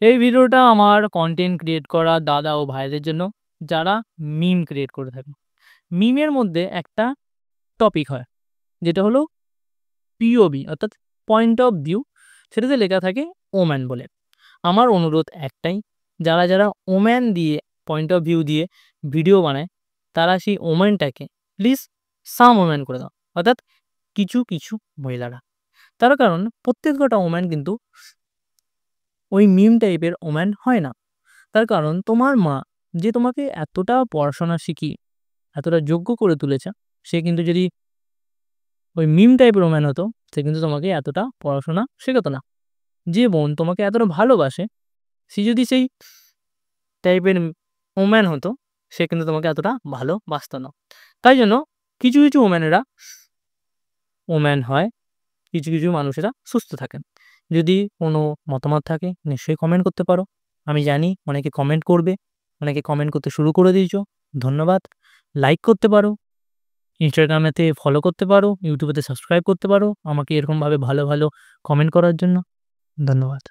এই ভিডিওটা আমার কনটেন্ট ক্রিয়েট করা দাদা ও ভাইদের জন্য, যারা মিম ক্রিয়েট করে থাকে। মিমের মধ্যে একটা টপিক হয়, যেটা হলো পিওভি অর্থাৎ পয়েন্ট অফ ভিউ। সেটাতে লেখা থাকে ওম্যান বলে। আমার অনুরোধ একটাই, যারা ওম্যান দিয়ে পয়েন্ট অফ ভিউ দিয়ে ভিডিও বানায়, তারা সেই ওম্যানটাকে প্লিজ সাম ওম্যান করে দাও। অর্থাৎ কিছু মহিলারা। তার কারণ প্রত্যেক কটা ওম্যান কিন্তু ওই মিম টাইপের ওম্যান হয় না। তার কারণ তোমার মা যে তোমাকে এতটা পড়াশোনা শিখিয়ে এতটা যোগ্য করে তুলেছে, সে কিন্তু যদি ওই মিম টাইপের ওম্যান হতো, সে কিন্তু তোমাকে এতটা পড়াশোনা শেখাতো না। যে বোন তোমাকে এতটা ভালোবাসে, সে যদি সেই টাইপের ওম্যান হতো, সে কিন্তু তোমাকে এতটা ভালোবাসতো না। তাই জন্য কিছু ওম্যানেরা ওম্যান হয়, কিছু মানুষেরা সুস্থ থাকেন। যদি কোনো মতামত থাকে নিশ্চয়ই কমেন্ট করতে পারো। আমি জানি অনেকে কমেন্ট করবে, অনেকে কমেন্ট করতে শুরু করে দিয়েছো। ধন্যবাদ। লাইক করতে পারো, ইনস্টাগ্রামেতে ফলো করতে পারো, ইউটিউবেতে সাবস্ক্রাইব করতে পারো আমাকে এরকমভাবে ভালো কমেন্ট করার জন্য। ধন্যবাদ।